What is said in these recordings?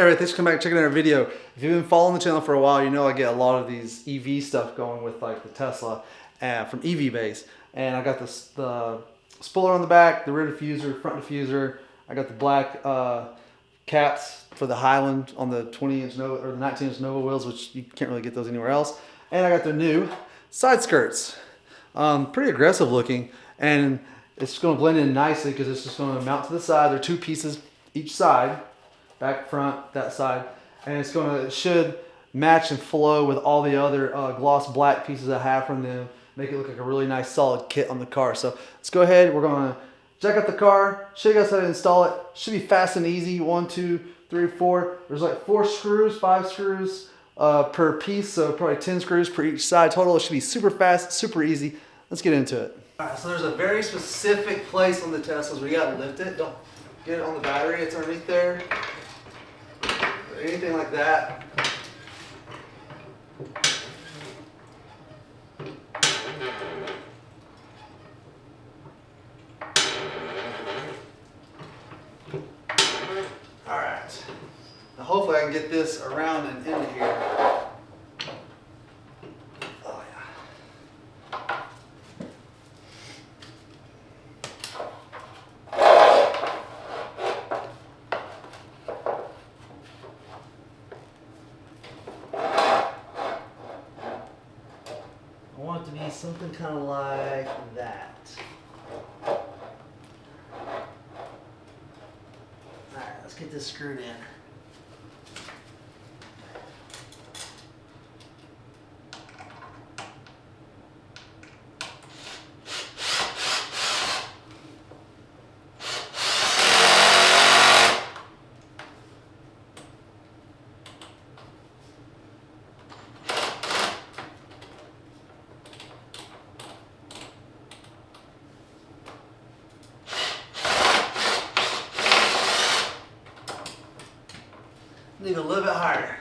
everybody, thanks for coming back and checking out our video. If you've been following the channel for a while, you know I get a lot of these EV stuff going with like the Tesla from EV Base. And I got the spoiler on the back, the rear diffuser, front diffuser. I got the black caps for the Highland on the 20-inch Nova or the 19-inch Nova wheels, which you can't really get those anywhere else. And I got their new side skirts. Pretty aggressive looking, and it's going to blend in nicely because it's just going to mount to the side. There are two pieces each side, back, front, that side, and it should match and flow with all the other gloss black pieces I have from them. Make it look like a really nice solid kit on the car. So let's go ahead. We're going to check out the car, show you guys how to install it. Should be fast and easy. 1, 2, 3, 4. There's like 4 screws, 5 screws per piece, so probably 10 screws per each side total. It should be super fast, super easy. Let's get into it. All right, so there's a very specific place on the Teslas where you got to lift it. Don't get it on the battery. It's underneath there. Or anything like that. All right. Now hopefully I can get this around and into here. Oh yeah. I want it to be something kind of like that. Alright, let's get this screwed in. Need a little bit higher.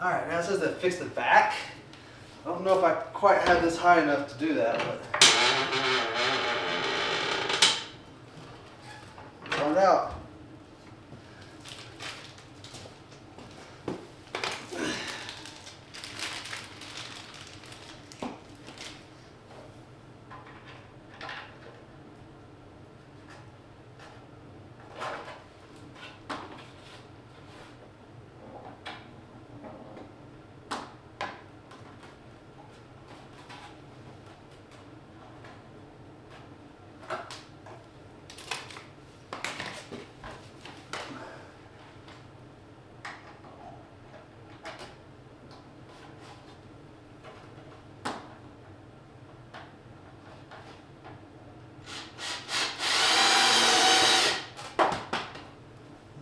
Alright, now it says to fix the back. I don't know if I quite have this high enough to do that, but find out.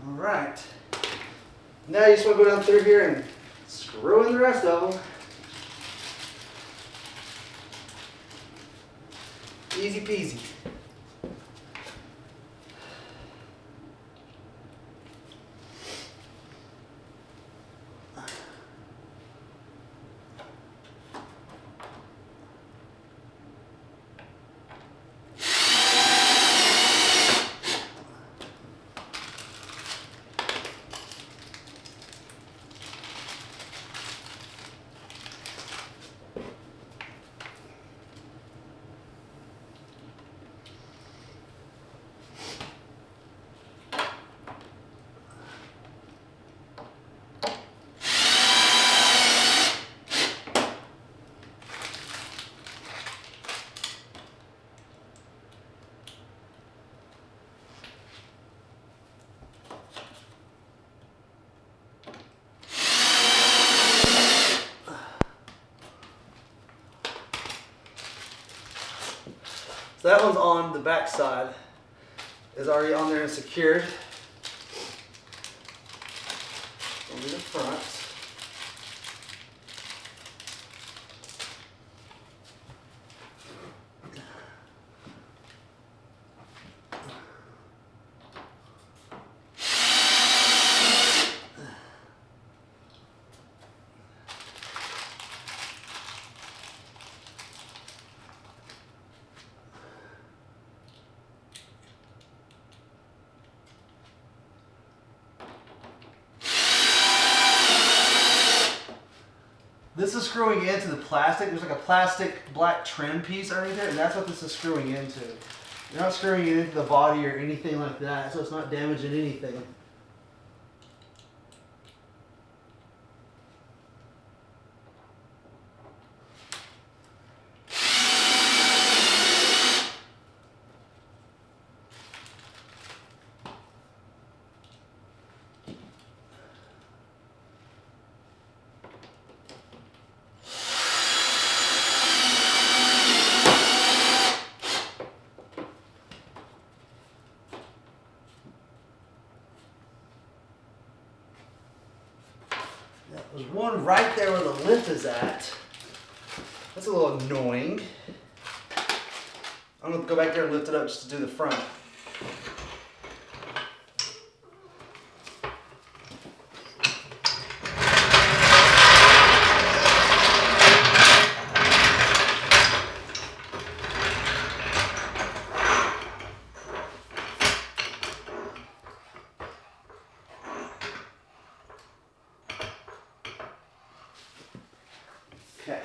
Alright, now you just want to go down through here and screw in the rest of them. Easy peasy. So that one's on the back side. is already on there and secured. Over the front. This is screwing into the plastic. There's like a plastic black trim piece underneath it, and that's what this is screwing into. You're not screwing it into the body or anything like that, so it's not damaging anything. There's one right there where the lip is at. That's a little annoying. I'm gonna go back there and lift it up just to do the front. Okay.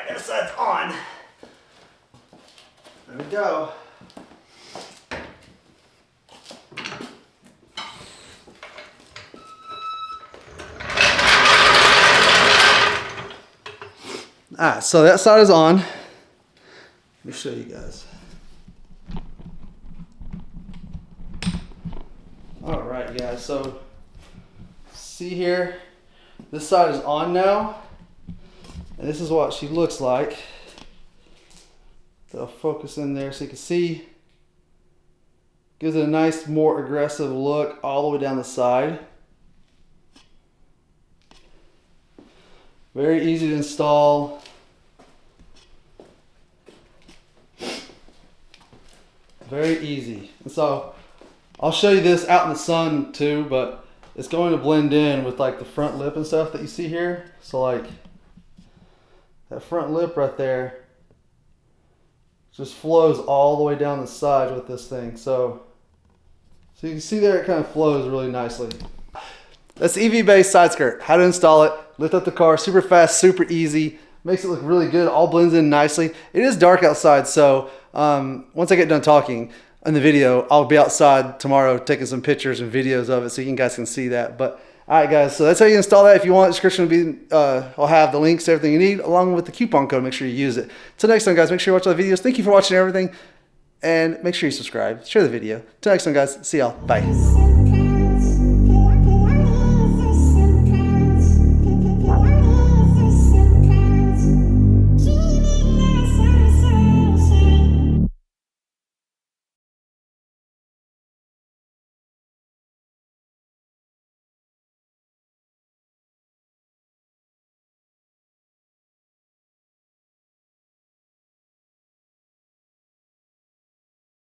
That side's on. There we go. Alright, so that side is on. Let me show you guys. Alright guys, so see here, this side is on now. And this is what she looks like. I'll focus in there so you can see. Gives it a nice, more aggressive look all the way down the side. Very easy to install. Very easy. And so I'll show you this out in the sun too, but it's going to blend in with like the front lip and stuff that you see here. So like that front lip right there just flows all the way down the side with this thing. So you can see there it kind of flows really nicely. That's the EV-based side skirt. How to install it, lift up the car, super fast, super easy. Makes it look really good, all blends in nicely. It is dark outside, so once I get done talking in the video, I'll be outside tomorrow taking some pictures and videos of it so you guys can see that. But all right, guys, so that's how you install that. If you want, the description will be, I'll have the links to everything you need, along with the coupon code. Make sure you use it. Till next time, guys, make sure you watch all the videos. Thank you for watching everything, and make sure you subscribe, share the video. Till next time, guys, see y'all. Bye.